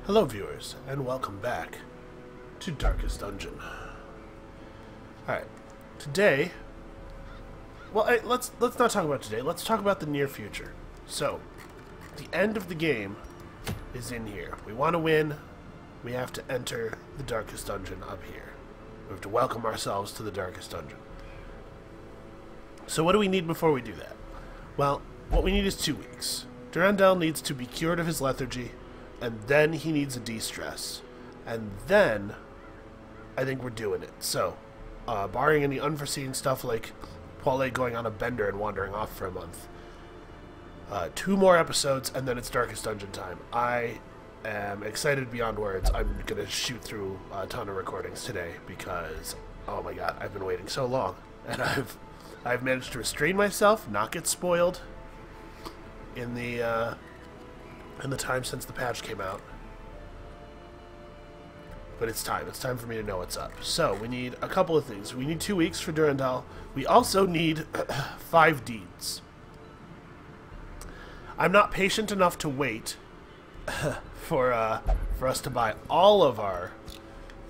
Hello viewers, and welcome back to Darkest Dungeon. Alright, today... Well, let's not talk about today, let's talk about the near future. So, the end of the game is in here. We want to win, we have to enter the Darkest Dungeon up here. We have to welcome ourselves to the Darkest Dungeon. So what do we need before we do that? Well, what we need is 2 weeks. Durandal needs to be cured of his lethargy, and then he needs a de-stress. And then, I think we're doing it. So, barring any unforeseen stuff like Paule going on a bender and wandering off for a month, 2 more episodes, and then it's Darkest Dungeon time. I am excited beyond words. I'm going to shoot through a ton of recordings today because, oh my god, I've been waiting so long. And I've managed to restrain myself, not get spoiled in the time since the patch came out. But it's time. It's time for me to know what's up. So, we need a couple of things. We need 2 weeks for Durandal. We also need 5 deeds. I'm not patient enough to wait for us to buy all of our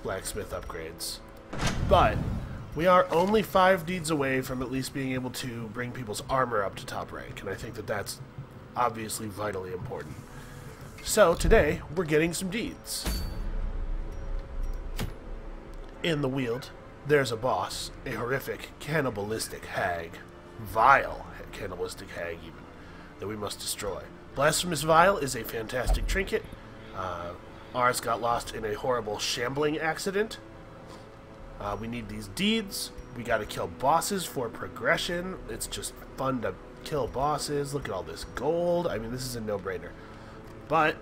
blacksmith upgrades. But we are only 5 deeds away from at least being able to bring people's armor up to top rank, and I think that that's obviously vitally important. So, today, we're getting some deeds. In the Weald, there's a boss, a horrific, cannibalistic hag. Vile cannibalistic hag, even, that we must destroy. Blasphemous Vial is a fantastic trinket. Ours got lost in a horrible shambling accident. We need these deeds. We gotta kill bosses for progression. It's just fun to kill bosses. Look at all this gold. I mean, this is a no-brainer. But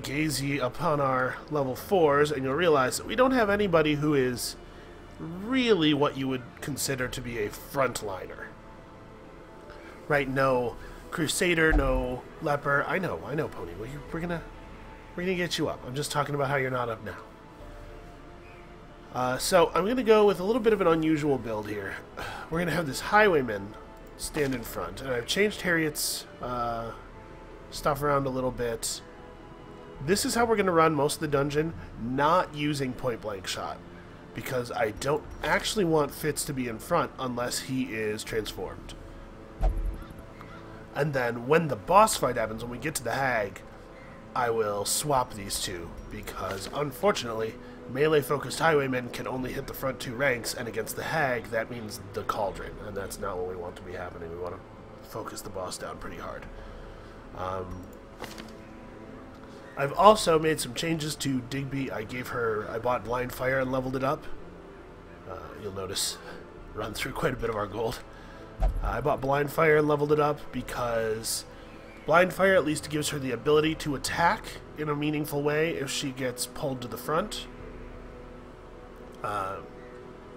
gaze ye upon our level 4s, and you'll realize that we don't have anybody who is really what you would consider to be a frontliner. Right? No Crusader, no Leper. I know, Pony. We're gonna get you up. I'm just talking about how you're not up now. So I'm gonna go with a little bit of an unusual build here. We're gonna have this highwayman stand in front, and I've changed Harriet's stuff around a little bit. This is how we're going to run most of the dungeon, not using point-blank shot, because I don't actually want Fitz to be in front unless he is transformed. And then when the boss fight happens, when we get to the hag, I will swap these two, because unfortunately, melee-focused highwaymen can only hit the front 2 ranks, and against the hag, that means the cauldron, and that's not what we want to be happening. We want to focus the boss down pretty hard. I've also made some changes to Digby. I bought Blind Fire and leveled it up. You'll notice, run through quite a bit of our gold. I bought Blind Fire and leveled it up because Blind Fire at least gives her the ability to attack in a meaningful way if she gets pulled to the front.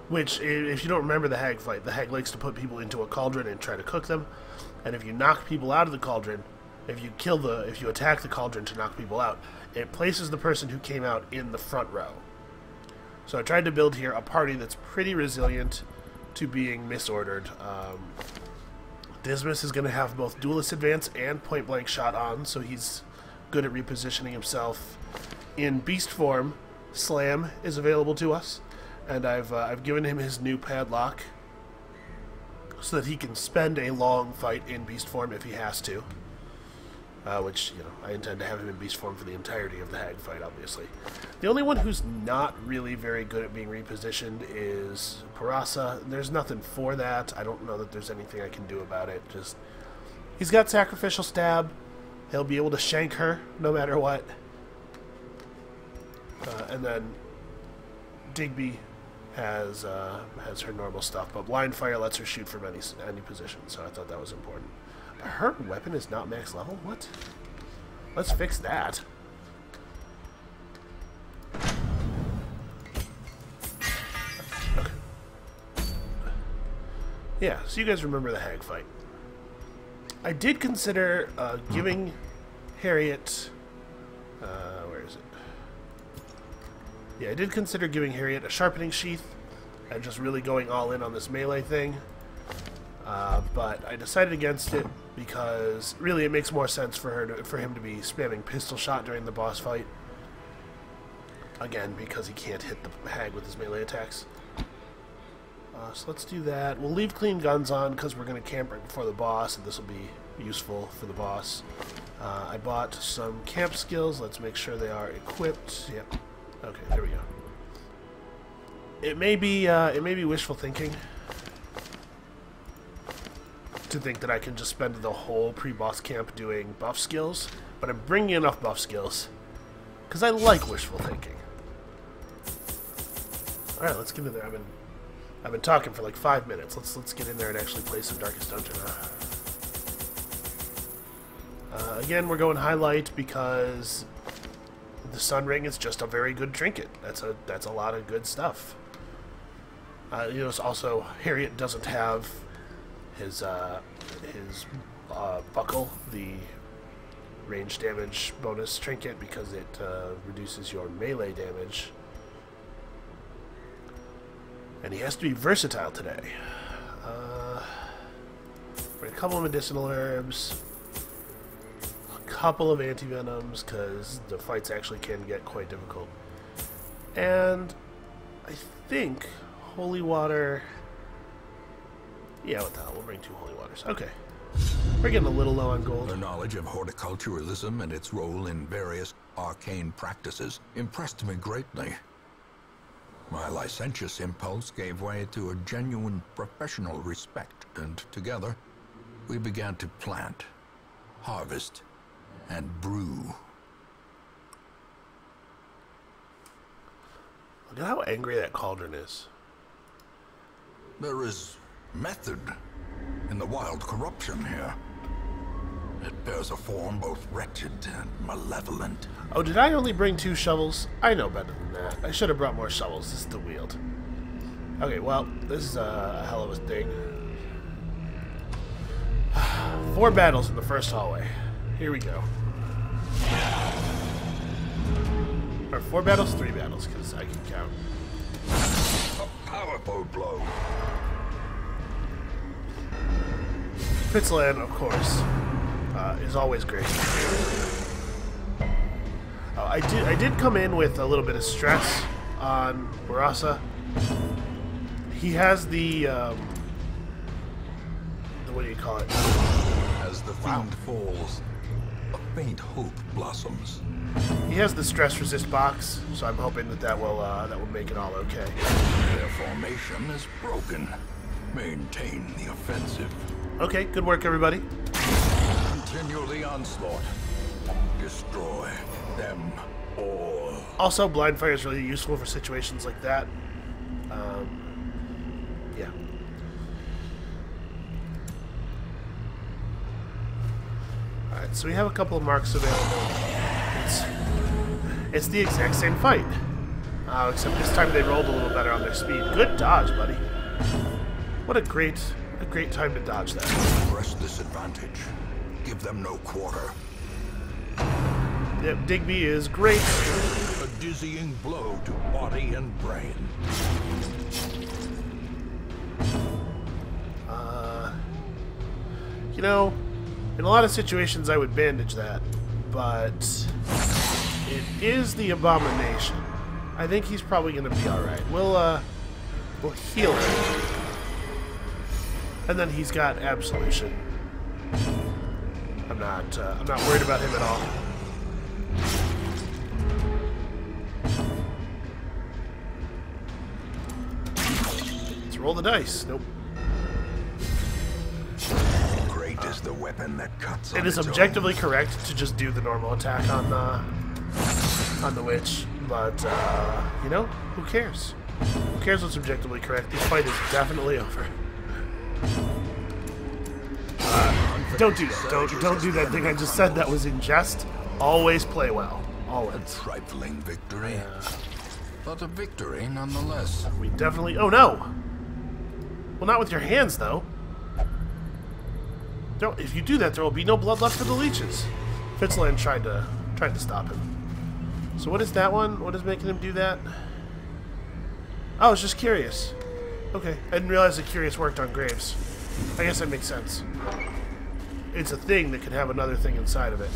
Which, if you don't remember the hag fight, the hag likes to put people into a cauldron and try to cook them. And if you knock people out of the cauldron, if you attack the cauldron to knock people out, it places the person who came out in the front row. So I tried to build here a party that's pretty resilient to being misordered. Dismas is going to have both Duelist Advance and Point Blank Shot on, so he's good at repositioning himself. In Beast form, Slam is available to us, and I've given him his new padlock so that he can spend a long fight in Beast form if he has to. Which, you know, I intend to have him in beast form for the entirety of the hag fight, obviously. The only one who's not really very good at being repositioned is Parasa. There's nothing for that. I don't know that there's anything I can do about it. Just, he's got Sacrificial Stab. He'll be able to shank her no matter what. And then Digby has her normal stuff, but Blind Fire lets her shoot from any position, so I thought that was important. Her weapon is not max level? What? Let's fix that. Okay. Yeah, so you guys remember the hag fight. I did consider giving Harriet... where is it? Yeah, I did consider giving Harriet a sharpening sheath and just really going all in on this melee thing. but I decided against it because really it makes more sense for him to be spamming pistol shot during the boss fight. Again, because he can't hit the hag with his melee attacks. So let's do that. We'll leave clean guns on because we're going to camp right before the boss, and this will be useful for the boss. I bought some camp skills. Let's make sure they are equipped. Yep. Okay, there we go. It may be wishful thinking to think that I can just spend the whole pre-boss camp doing buff skills, but I'm bringing enough buff skills because I like wishful thinking. All right, let's get in there. I've been talking for like 5 minutes. Let's get in there and actually play some Darkest Dungeon. Again, we're going highlight because the Sun Ring is just a very good trinket. That's a lot of good stuff. You know, also Harriet doesn't have his buckle, the range damage bonus trinket, because it reduces your melee damage. And he has to be versatile today. For a couple of medicinal herbs, a couple of antivenoms, because the fights actually can get quite difficult. And I think holy water. Yeah, what the hell? We'll bring 2 holy waters. Okay. We're getting a little low on gold. The knowledge of horticulturalism and its role in various arcane practices impressed me greatly. My licentious impulse gave way to a genuine professional respect, and together we began to plant, harvest, and brew. Look at how angry that cauldron is. There is method in the wild corruption here. It bears a form both wretched and malevolent. Oh, did I only bring 2 shovels? I know better than that. I should have brought more shovels. This is the wield. Okay, well, this is a hell of a thing. 4 battles in the first hallway. Here we go. Or 4 battles? 3 battles, because I can count. A powerful blow. Fitzland, of course, is always great. I did come in with a little bit of stress on Barasa. He has the what do you call it? As the fiend falls, a faint hope blossoms. He has the stress resist box, so I'm hoping that will make it all okay. Their formation is broken. Maintain the offensive. Okay, good work, everybody. Continue the onslaught. Destroy them all. Also, blind fire is really useful for situations like that. Yeah. Alright, so we have a couple of marks available. It's the exact same fight. Except this time they rolled a little better on their speed. Good dodge, buddy. What a great time to dodge that. Press this advantage. Give them no quarter. Yep, Digby is great. A dizzying blow to body and brain. You know, in a lot of situations I would bandage that, but it is the Abomination. I think he's probably going to be all right. We'll heal him, and then he's got Absolution. I'm not worried about him at all. Let's roll the dice. Nope. Great is the weapon that cuts. It is objectively correct to just do the normal attack on the witch, but you know, who cares? Who cares what's objectively correct? This fight is definitely over. Don't do that. Don't do that thing I just said. That was in jest. Always play well. Always. A trifling victory, but a victory nonetheless. We definitely. Oh no. Well, not with your hands though. If you do that, there will be no blood left for the leeches. Fitzland tried to stop him. So what is that one? What is making him do that? Oh, I was just curious. Okay, I didn't realize that curious worked on Graves. I guess that makes sense. It's a thing that can have another thing inside of it.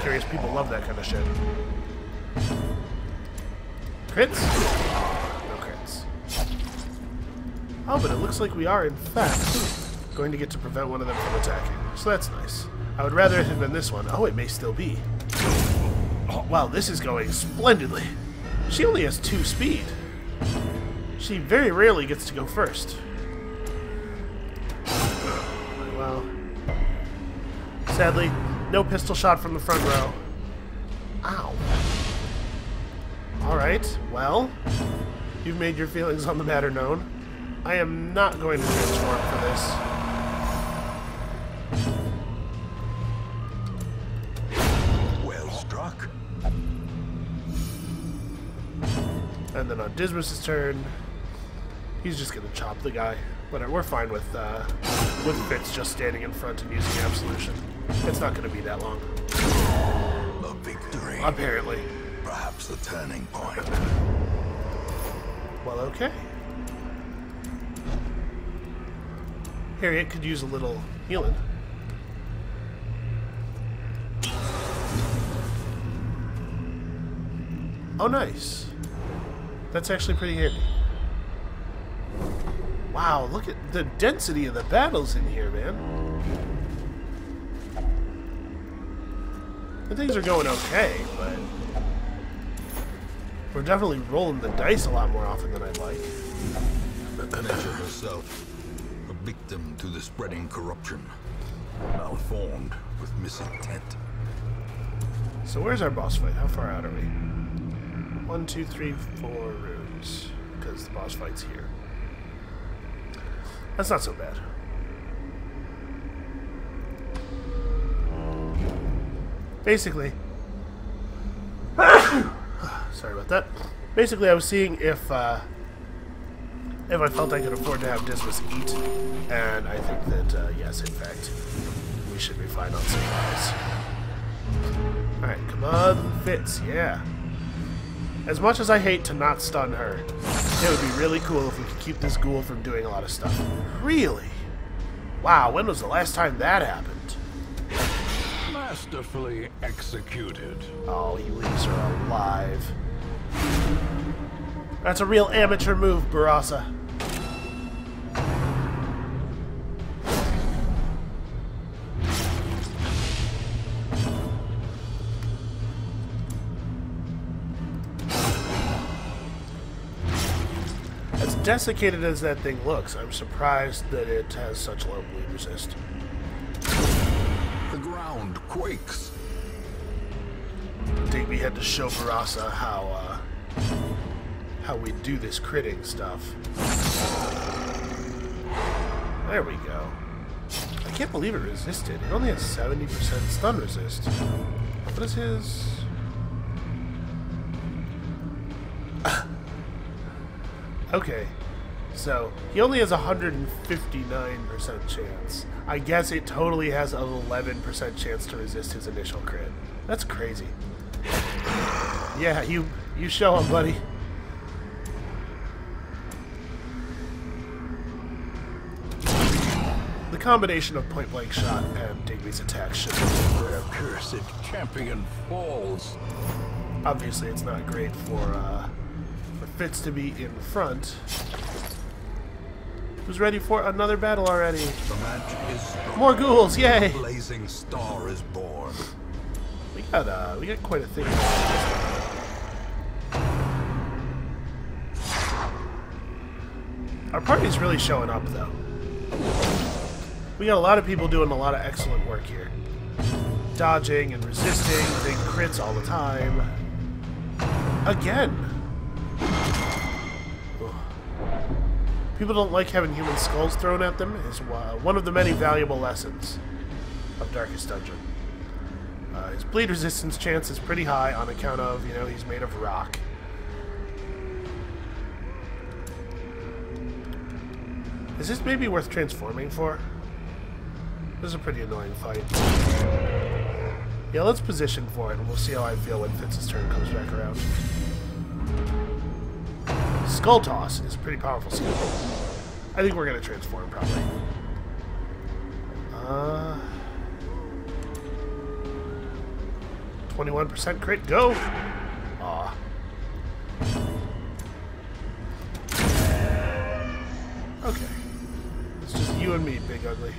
Curious people love that kind of shit. Crits? No crits. Oh, but it looks like we are, in fact, going to get to prevent one of them from attacking. So that's nice. I would rather it had been this one. Oh, it may still be. Oh, wow, this is going splendidly. She only has 2 speed. She very rarely gets to go first. Well, sadly, no pistol shot from the front row. Ow. Alright, well, you've made your feelings on the matter known. I am not going to transform for this. Well struck. And then on Dismas' turn, he's just going to chop the guy. Whatever, we're fine with Fitz just standing in front and using Absolution. It's not going to be that long. A victory. Apparently. Perhaps the turning point. Well, okay. Harriet could use a little healing. Oh, nice. That's actually pretty handy. Wow, look at the density of the battles in here, man. And things are going okay, but we're definitely rolling the dice a lot more often than I'd like. Nature herself, a victim to the spreading corruption, malformed with misintent. So where's our boss fight? How far out are we? 1, 2, 3, 4 rooms, because the boss fight's here. That's not so bad. Basically, sorry about that. Basically, I was seeing if I felt I could afford to have Dismas eat, and I think that yes, in fact, we should be fine on supplies. All right, come on, Fitz, yeah. As much as I hate to not stun her, it would be really cool if we could keep this ghoul from doing a lot of stuff. Really? Wow, when was the last time that happened? Masterfully executed. Oh, he leaves her alive. That's a real amateur move, Barasa. As desiccated as that thing looks, I'm surprised that it has such low bleed resist. The ground quakes. Digby had to show Barasa how we do this critting stuff. There we go. I can't believe it resisted. It only has 70% stun resist. What is his? Okay, so he only has a 159% chance. I guess it totally has an 11% chance to resist his initial crit. That's crazy. Yeah, you show him, buddy. The combination of point-blank shot and Digby's attack should be Their cursed champion falls. obviously it's not great for Fitz to be in front. Who's ready for another battle already? The match is strong. More ghouls, yay! A blazing star is born. We got quite a thing. Our party's really showing up, though. We got a lot of people doing a lot of excellent work here. Dodging and resisting, big crits all the time. Again! Ugh. People don't like having human skulls thrown at them, is one of the many valuable lessons of Darkest Dungeon. His bleed resistance chance is pretty high on account of, he's made of rock. Is this maybe worth transforming for? This is a pretty annoying fight. Yeah, let's position for it, and we'll see how I feel when Fitz's turn comes back around. Skull Toss is a pretty powerful skill. I think we're going to transform, probably. Uh, 21% crit, go! Aw. Okay. It's just you and me, Big Ugly.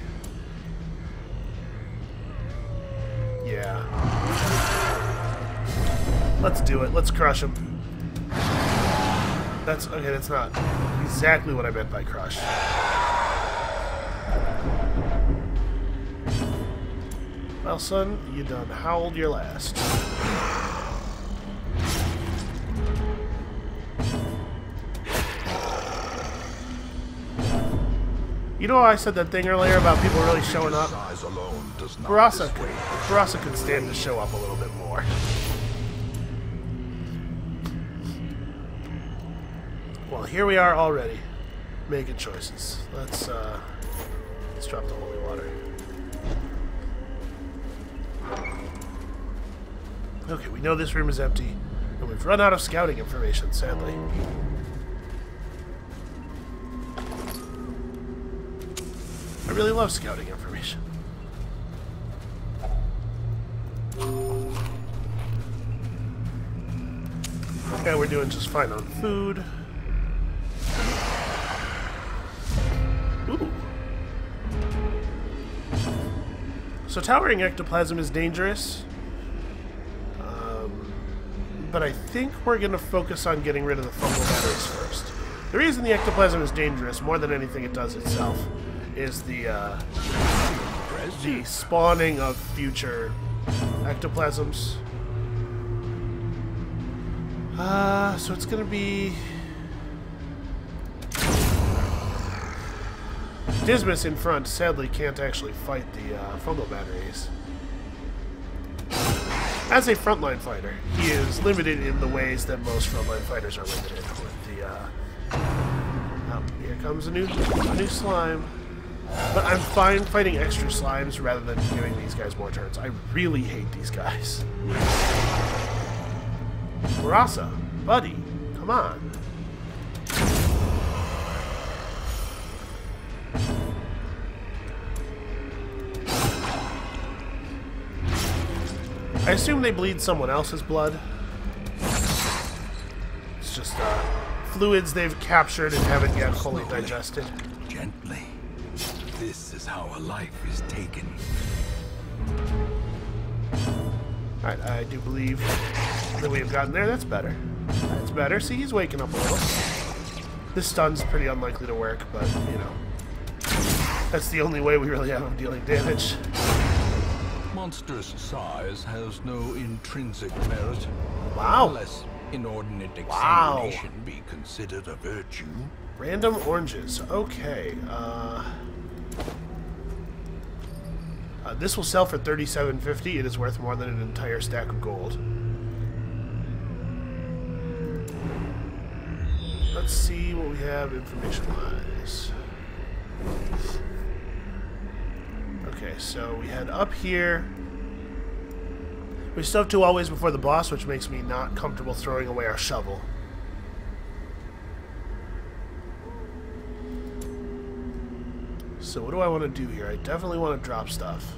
Yeah. Let's do it. Let's crush him. That's okay, that's not exactly what I meant by crush. Well, son, you done howled your last. You know how I said that thing earlier about people really showing up? Size alone does not Barasa could stand to show up a little bit more. Well, here we are already, making choices. Let's drop the holy water. Okay, we know this room is empty, and we've run out of scouting information, sadly. I really love scouting information. Okay, we're doing just fine on food. Ooh. So towering ectoplasm is dangerous. But I think we're going to focus on getting rid of the fungal batteries first. The reason the ectoplasm is dangerous, more than anything it does itself, is the spawning of future ectoplasms. So it's going to be... Dismas in front sadly can't actually fight the fungal batteries. As a frontline fighter, he is limited in the ways that most frontline fighters are limited. With the, here comes a new slime. But I'm fine fighting extra slimes rather than giving these guys more turns. I really hate these guys. Barasa, buddy, come on. I assume they bleed someone else's blood. It's just fluids they've captured and haven't yet fully digested. Gently. This is how a life is taken. Alright, I do believe that we have gotten there. That's better. That's better. See, he's waking up a little. This stun's pretty unlikely to work, but, you know. That's the only way we really have him dealing damage. Monstrous size has no intrinsic merit. Wow. Unless inordinate examination be considered a virtue. Random oranges. Okay. This will sell for $37.50. It is worth more than an entire stack of gold. Let's see what we have information-wise. Okay, so we head up here. We still have 2 always before the boss, which makes me not comfortable throwing away our shovel. So what do I want to do here? I definitely want to drop stuff.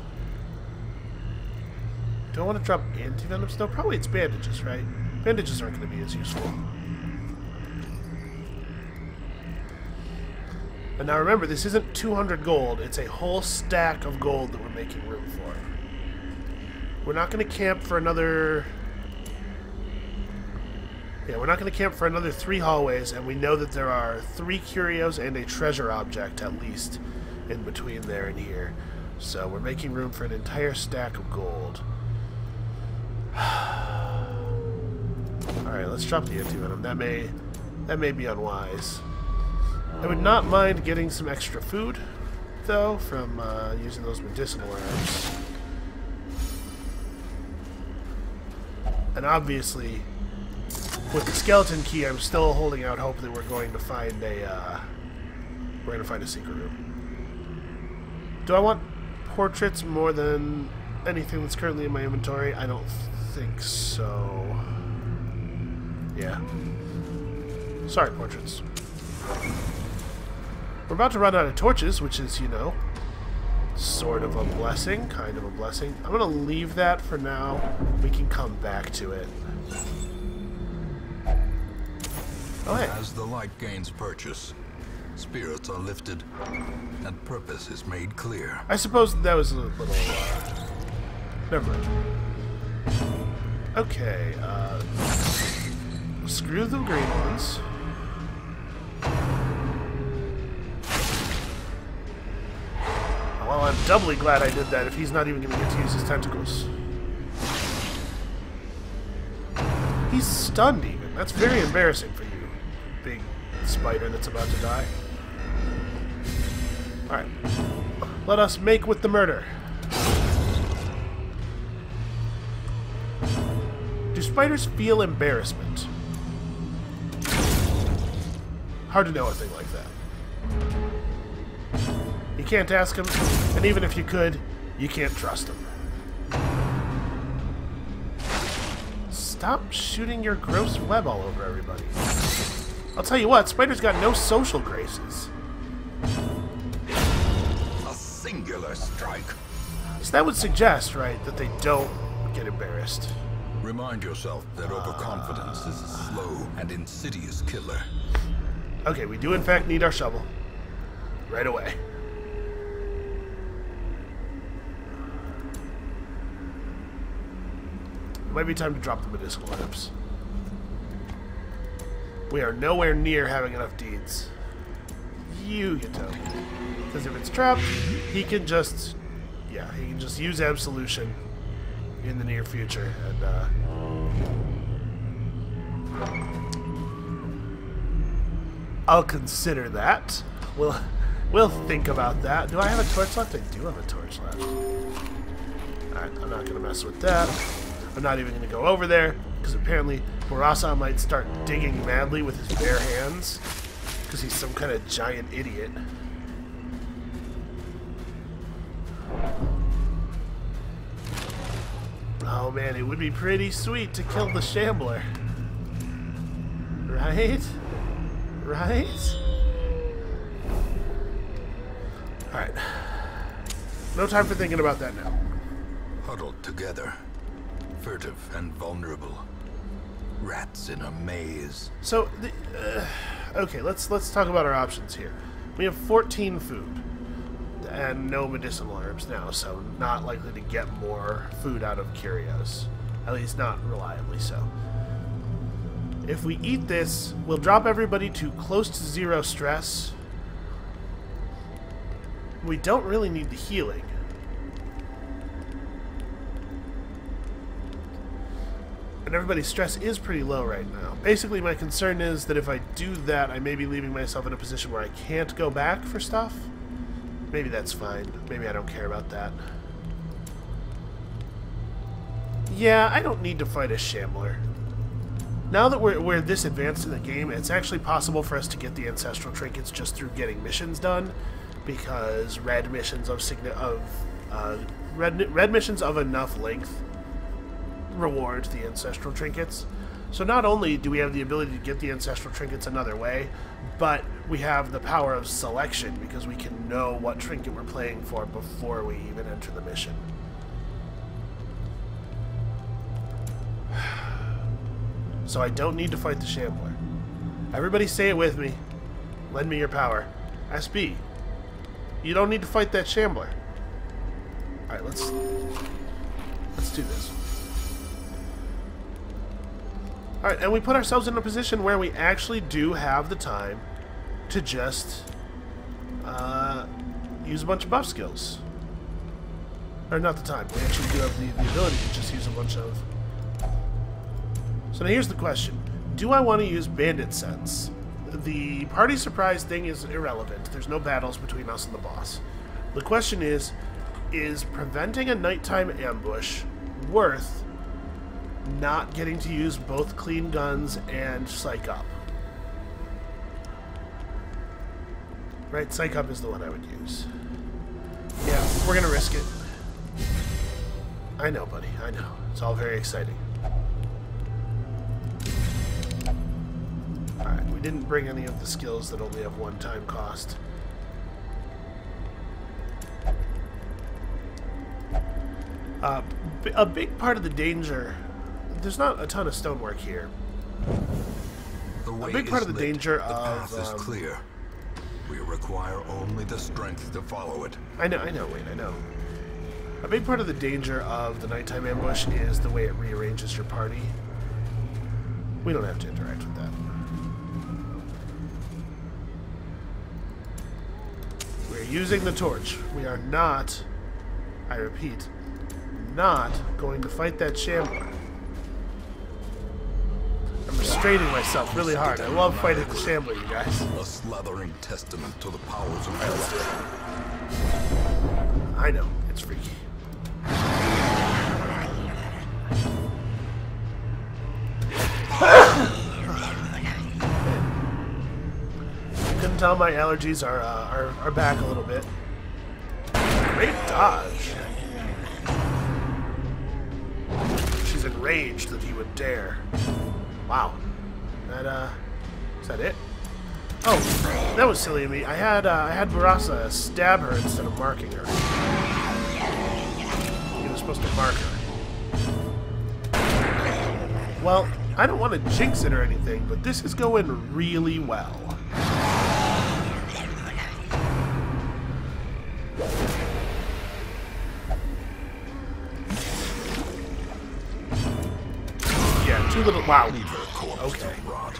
Do I want to drop anti-venom stuff? Probably it's bandages, right? Bandages aren't going to be as useful. And now remember, this isn't 200 gold. It's a whole stack of gold that we're making room for. We're not going to camp for another... Yeah, we're not going to camp for another 3 hallways, and we know that there are 3 curios and a treasure object, at least, in between there and here. So we're making room for an entire stack of gold. Alright, let's drop the anti-venom. That may be unwise. I would not mind getting some extra food, though, from using those medicinal herbs. And obviously, with the skeleton key, I'm still holding out hope that we're going to find a secret room. Do I want portraits more than anything that's currently in my inventory? I don't think so. Yeah. Sorry, portraits. We're about to run out of torches, which is, you know, sort of a blessing, kind of a blessing. I'm going to leave that for now. We can come back to it. Oh, hey. As the light gains purchase, spirits are lifted, and purpose is made clear. I suppose that was a little, never mind. Okay, screw the green ones. Well, I'm doubly glad I did that if he's not even going to get to use his tentacles. He's stunned even. That's very embarrassing for you, big spider that's about to die. Alright. Let us make with the murder. Do spiders feel embarrassment? Hard to know a thing like that. You can't ask him, and even if you could, you can't trust him. Stop shooting your gross web all over everybody. I'll tell you what, spiders got no social graces. A singular strike. So that would suggest, right, that they don't get embarrassed. Remind yourself that overconfidence is a slow and insidious killer. Okay, we do in fact need our shovel. Right away. It might be time to drop the medicinal lamps. We are nowhere near having enough deeds. You get to. Because if it's trapped, he can just... yeah, he can just use absolution in the near future. And, I'll consider that. We'll think about that. Do I have a torch left? I do have a torch left. Alright, I'm not going to mess with that. I'm not even going to go over there, because apparently Barasa might start digging madly with his bare hands, because he's some kind of giant idiot. Oh man, it would be pretty sweet to kill the Shambler. Right? Right? Alright. No time for thinking about that now. Huddled together, furtive and vulnerable. Rats in a maze. So, okay, let's talk about our options here. We have 14 food and no medicinal herbs now, so not likely to get more food out of Curios. At least not reliably so. If we eat this, we'll drop everybody to close to 0 stress. We don't really need the healing. And everybody's stress is pretty low right now. Basically, my concern is that if I do that, I may be leaving myself in a position where I can't go back for stuff. Maybe that's fine. Maybe I don't care about that. Yeah, I don't need to fight a Shambler. Now that we're this advanced in the game, it's actually possible for us to get the Ancestral Trinkets just through getting missions done, because red missions of enough length reward the Ancestral Trinkets. So not only do we have the ability to get the Ancestral Trinkets another way, but we have the power of selection, because we can know what trinket we're playing for before we even enter the mission. So I don't need to fight the Shambler. Everybody say it with me. Lend me your power. SB, you don't need to fight that Shambler. Alright, let's do this. Alright, and we put ourselves in a position where we actually do have the time to just use a bunch of buff skills. Or not the time, we actually do have the ability to just use a bunch of... So now here's the question. Do I want to use Bandit Sense? The party surprise thing is irrelevant. There's no battles between us and the boss. The question is preventing a nighttime ambush worth not getting to use both clean guns and Psych Up? Right, Psych Up is the one I would use. Yeah, we're gonna risk it. I know, buddy, I know. It's all very exciting. Alright, we didn't bring any of the skills that only have one-time cost. A big part of the danger... There's not a ton of stonework here. The way A big part is of the lit. danger the of... path is clear. We require only the strength to follow it. I know, wait, I know. A big part of the danger of the nighttime ambush is the way it rearranges your party. We don't have to interact with that. We're using the torch. We are not, I repeat, not going to fight that shambler. I'm restraining myself really hard. I love fighting the shambler, you guys. A slathering testament to the powers of hell. I know, it's freaky. Couldn't tell my allergies are back a little bit. Great dodge. She's enraged that he would dare. Wow. Is that it? Oh, that was silly of me. I had Barasa stab her instead of marking her. He was supposed to mark her. Well, I don't want to jinx it or anything, but this is going really well. Yeah, too little. Wow. Leave her corpse Okay. to rot,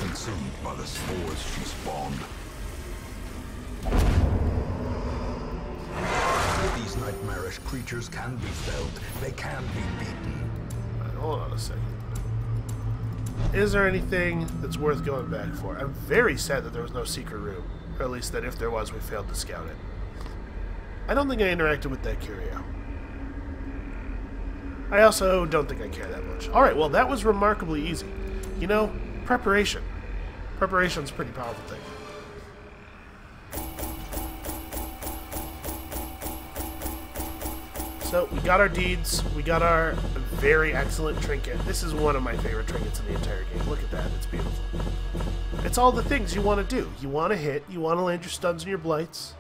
consumed by the spores she spawned. These nightmarish creatures can be felled. They can be beaten. Alright, hold on a second. Is there anything that's worth going back for? I'm very sad that there was no secret room. Or at least that if there was, we failed to scout it. I don't think I interacted with that curio. I also don't think I care that much. Alright, well that was remarkably easy. You know, preparation. Preparation's a pretty powerful thing. So, we got our deeds, we got our very excellent trinket. This is one of my favorite trinkets in the entire game. Look at that, it's beautiful. It's all the things you want to do. You want to hit, you want to land your stuns and your blights.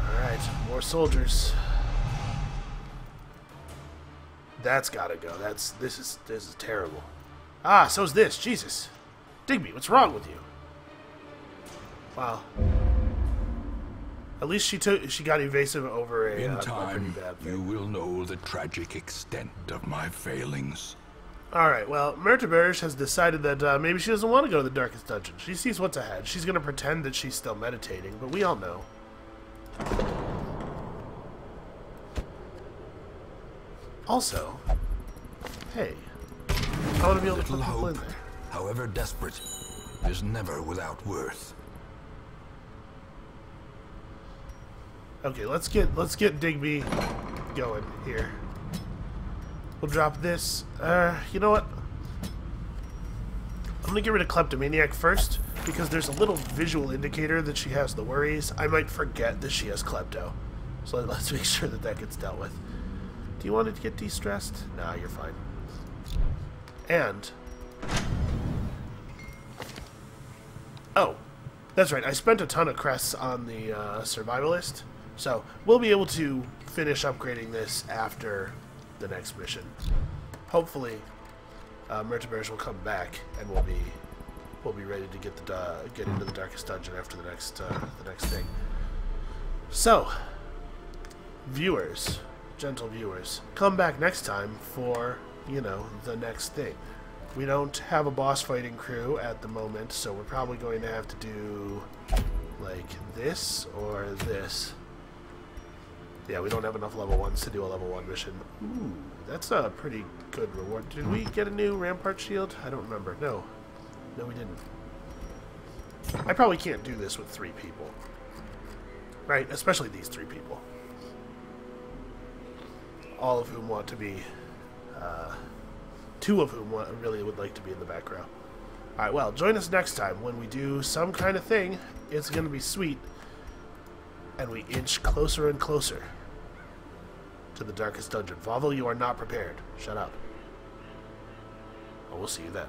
Alright, more soldiers. That's gotta go. This is terrible. Ah, so's this. Jesus. Digby, what's wrong with you? Wow. At least she got evasive over a In pretty time, bad thing. you will know the tragic extent of my failings. Alright, well, Myrtaberge has decided that maybe she doesn't want to go to the darkest dungeon. She sees what's ahead. She's going to pretend that she's still meditating, but we all know. Also, hey, I want to be able to put Little people in hope, there. however desperate, is never without worth. Okay, let's get Digby going here. We'll drop this. You know what? I'm gonna get rid of Kleptomaniac first, because there's a little visual indicator that she has the worries. I might forget that she has Klepto. So let's make sure that that gets dealt with. Do you want it to get de-stressed? Nah, you're fine. And... oh, that's right. I spent a ton of crests on the survivalist. So we'll be able to finish upgrading this after the next mission. Hopefully, Myrtaberge will come back and we'll be ready to get into the darkest dungeon after the next thing. So, viewers, gentle viewers, come back next time for the next thing. We don't have a boss fighting crew at the moment, so we're probably going to have to do like this or this. Yeah, we don't have enough level 1s to do a level 1 mission. Ooh, that's a pretty good reward. Did we get a new Rampart shield? I don't remember. No. No, we didn't. I probably can't do this with 3 people. Right? Especially these 3 people. All of whom want to be... 2 of whom really would like to be in the back row. Alright, well, join us next time when we do some kind of thing. It's going to be sweet. And we inch closer and closer to the darkest dungeon. Volvo, you are not prepared. Shut up. Well, we'll see you then.